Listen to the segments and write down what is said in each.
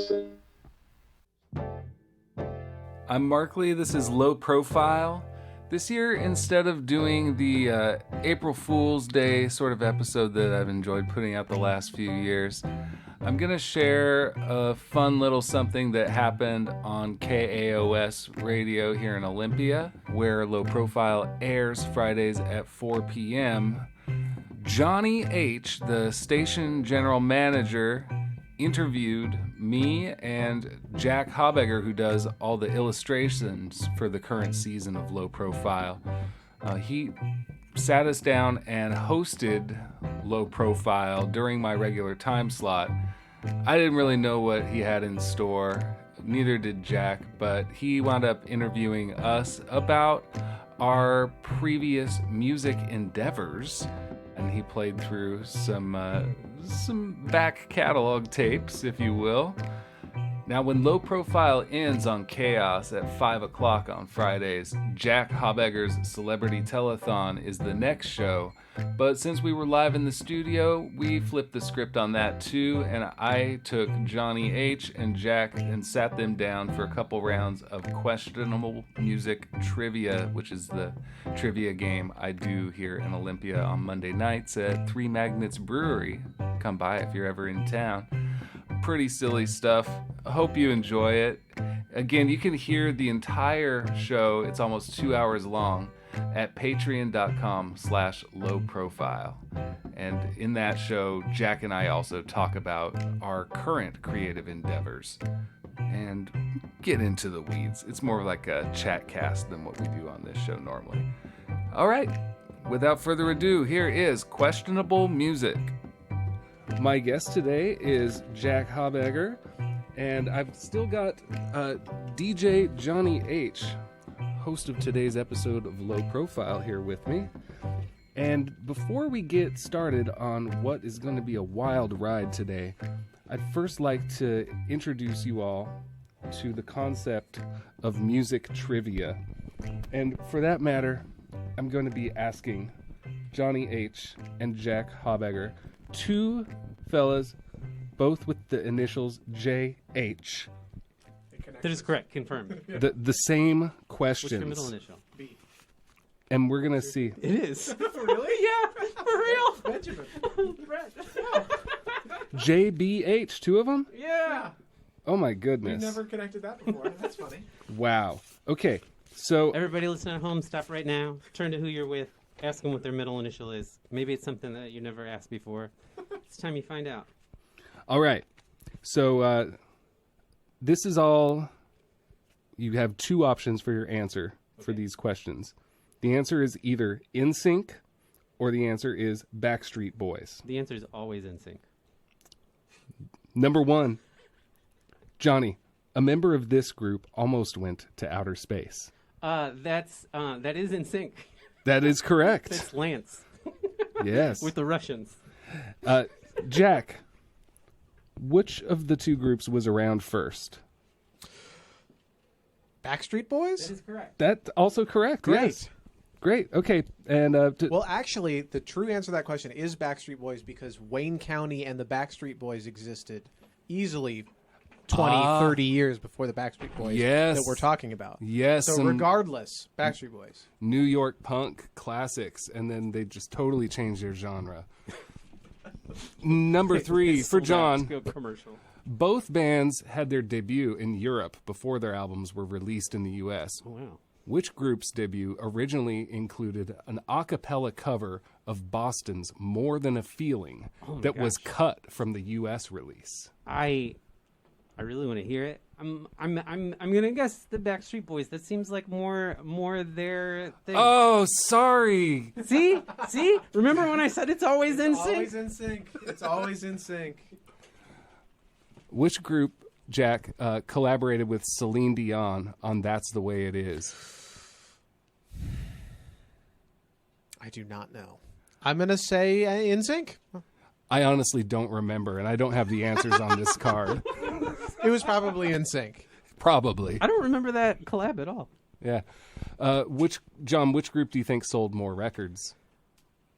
person. I'm Markley. This is Low Profile. This year, instead of doing the April Fool's Day sort of episode that I've enjoyed putting out the last few years, I'm going to share a fun little something that happened on KAOS radio here in Olympia, where Low Profile airs Fridays at 4 p.m. Johnny H., the station general manager, interviewed me and Jack Habegger, who does all the illustrations for the current season of Low Profile. He sat us down and hosted Low Profile during my regular time slot. I didn't really know what he had in store, neither did Jack, but he wound up interviewing us about our previous music endeavors, and he played through some back catalog tapes, if you will. Now, when Low Profile ends on KAOS at 5 o'clock on Fridays, Jack Habegger's Celebrity Telethon is the next show. But since we were live in the studio, we flipped the script on that too, and I took Johnny H. and Jack and sat them down for a couple rounds of questionable music trivia, which is the trivia game I do here in Olympia on Monday nights at Three Magnets Brewery. Come by if you're ever in town. Pretty silly stuff. I hope you enjoy it. Again, you can hear the entire show, it's almost 2 hours long, at patreon.com/lowprofile. And in that show, Jack and I also talk about our current creative endeavors and get into the weeds. It's more like a chat cast than what we do on this show normally. All right, without further ado, here is Questionable Music. My guest today is Jack Habegger, and I've still got DJ Johnny H., host of today's episode of Low Profile, here with me. And before we get started on what is going to be a wild ride today, I'd first like to introduce you all to the concept of music trivia. And for that matter, I'm going to be asking Johnny H. and Jack Habegger, two fellas, both with the initials JH. That is correct. Confirmed. The same questions. What's your middle initial? B. And we're going to see. It is. Really? Yeah, for real. Benjamin. Brett. JBH, two of them? Yeah. Oh my We've goodness. never connected that before. That's funny. Wow. Okay, so Everybody listening at home, stop right now. Turn to who you're with. Ask them what their middle initial is. Maybe it's something that you never asked before. It's time you find out. all right. So this is all. You have two options for your answer for these questions. The answer is either NSYNC or the answer is Backstreet Boys. The answer is always in sync. Number one, Johnny, a member of this group almost went to outer space. That is in sync. That is correct. That's Lance Yes. with the Russians. Jack, which of the two groups was around first? Backstreet Boys? That is correct. That's also correct. Great. Yes. Great. Okay. And Well, actually, the true answer to that question is Backstreet Boys because Wayne County and the Backstreet Boys existed easily 20, 30 years before the Backstreet Boys Yes. that we're talking about. yes, So some regardless, Backstreet Boys. New York punk classics, and then they just totally changed their genre. Number three for Sold out John. to go commercial. Both bands had their debut in Europe before their albums were released in the U.S. Oh, wow. Which group's debut originally included an a cappella cover of Boston's "More Than a Feeling" that was cut from the U.S. release? I really want to hear it. I'm gonna guess the Backstreet Boys. That seems like more their thing. Oh, sorry. See? Remember when I said it's always in sync? Always in sync. It's always in sync. Which group, Jack, collaborated with Celine Dion on "That's the Way It Is"? I do not know. I'm going to say NSYNC. I honestly don't remember, and I don't have the answers on this card. It was probably NSYNC. Probably. I don't remember that collab at all. Yeah. Which group do you think sold more records?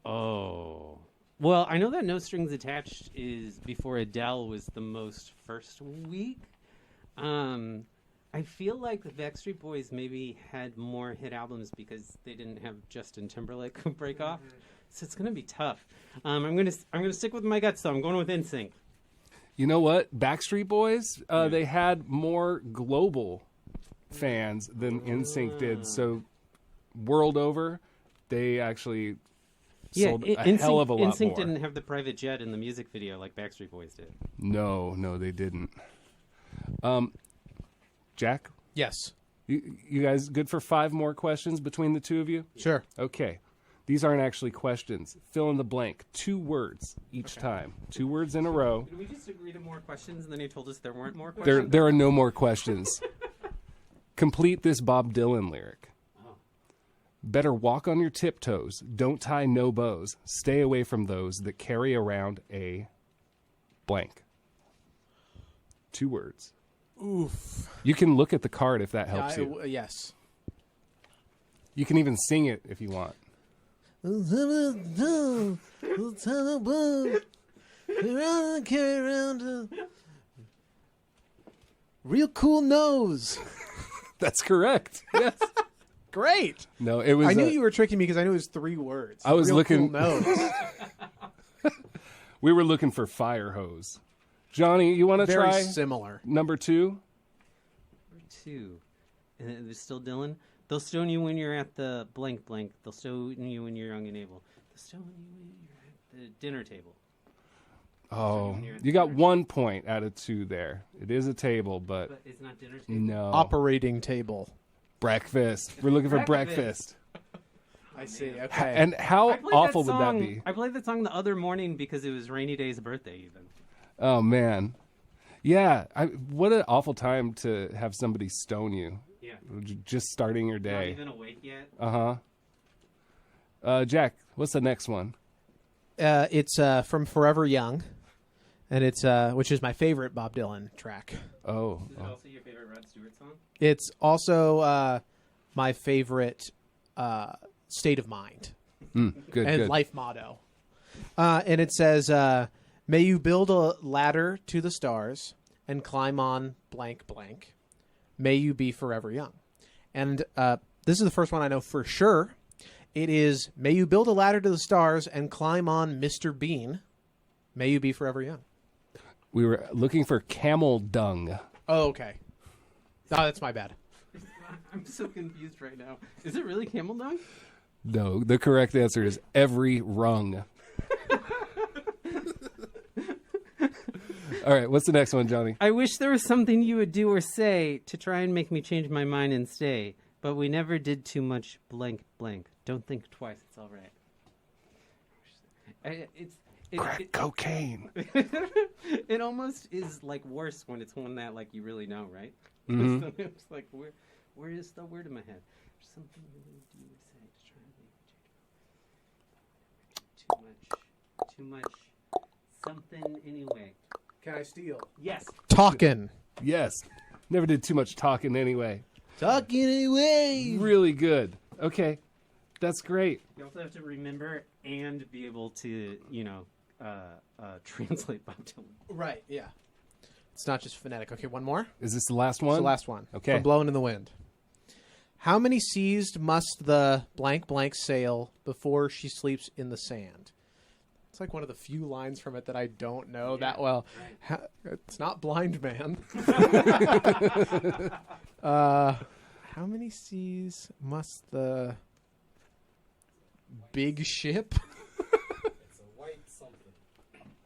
Oh. Well, I know that No Strings Attached is before Adele was the most first week. I feel like the Backstreet Boys maybe had more hit albums because they didn't have Justin Timberlake break off. So it's gonna be tough. I'm gonna stick with my guts though. I'm going with NSYNC. You know what? Backstreet Boys, they had more global fans than NSYNC did. So world over, they actually sold a hell of a lot NSYNC more. didn't have the private jet in the music video like Backstreet Boys did. No, they didn't. Jack, Yes. you guys good for 5 more questions between the two of you? Sure. Okay. These aren't actually questions. Fill in the blank. 2 words each time. 2 words in a row. Did we just agree to more questions and then you told us there weren't more questions? There are no more questions. Complete this Bob Dylan lyric. Better walk on your tiptoes. Don't tie no bows. Stay away from those that carry around a blank. 2 words. Oof. You can look at the card if that helps you. Yes. You can even sing it if you want. Real cool nose. That's correct. Yes. Great. No, it was. I knew you were tricking me because I knew it was 3 words. I was Real looking- Cool nose. We were looking for fire hose. Johnny, you want to Very try similar. number 2? 2. And it was still Dylan. They'll stone you when you're at the blank blank. They'll stone you when you're young and able. They'll stone you when you're at the dinner table. Oh, you got 1 point out of 2 there. It is a table, but But it's not dinner table. no. Operating table. Breakfast. We're looking for Breakfast. breakfast. I see. Okay. And how I played awful that would that song- be? I played that song the other morning because it was Rainy Day's birthday even. Oh, man. Yeah. What an awful time to have somebody stone you. Yeah. Just starting your Not day. even awake yet. Jack, what's the next one? It's from Forever Young, and it's which is my favorite Bob Dylan track. Oh. Is it also your favorite Rod Stewart song? It's also my favorite state of mind Good, and good. life motto. And it says, "May you build a ladder to the stars and climb on blank blank. May you be forever young." And this is the first one I know for sure. It is, "May you build a ladder to the stars and climb on Mr. Bean. May you be forever young." We were looking for camel dung. Oh, okay. Oh, that's my bad. I'm so confused right now. Is it really camel dung? No, the correct answer is every rung. All right, what's the next one, Johnny? I wish there was something you would do or say to try and make me change my mind and stay, but we never did too much blank blank. Don't think twice, it's all right. Crack cocaine. It almost is like worse when it's one that like you really know, right? Mhm. It's like where is the word in my head? There's something you would do or say to try and make me change. Too much. Something anyway. Can I steal? Yes. Talking. Yes. Never did too much talking anyway. Talking anyway. Really good. Okay. That's great. You also have to remember and be able to, translate Bob Dylan. Right, yeah. It's not just phonetic. Okay, one more. Is this the last It's one? the last one. Okay. From Blowing in the Wind. How many seas must the blank blank sail before she sleeps in the sand? It's like one of the few lines from it that I don't know that well. Right. It's not Blind Man. How many seas must the big ship? It's a white something.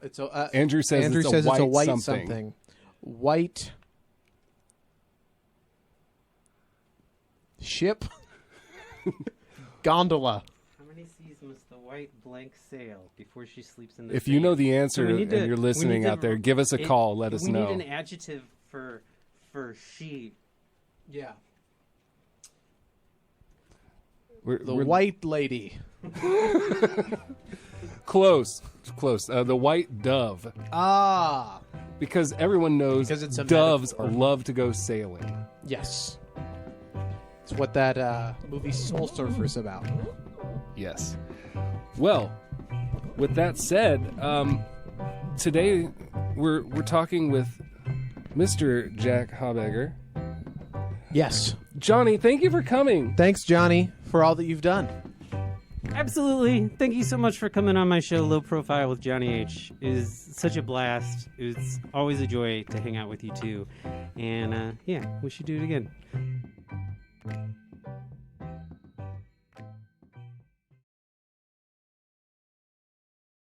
It's a, Andrew says, Andrew it's, says a it's a white something. something. White ship. Gondola. How many seas must the white blank sail before she sleeps in the If you know sand? the So answer we need and to- you're we listening need to- out there, give us a call. Let us we know. need an adjective for she. Yeah. We're The white lady. close. Close. The white dove. Ah. Because everyone knows Because it's a doves metaphor. love to go sailing. Yes. It's what that movie Soul Surfer's about. Yes. Well, with that said, today we're talking with Mr. Jack Habegger. Yes. Johnny, thank you for coming. Thanks, Johnny, for all that you've done. Absolutely. Thank you so much for coming on my show, Low Profile with Johnny H. It was such a blast. It was always a joy to hang out with you, too. And, yeah, we should do it again.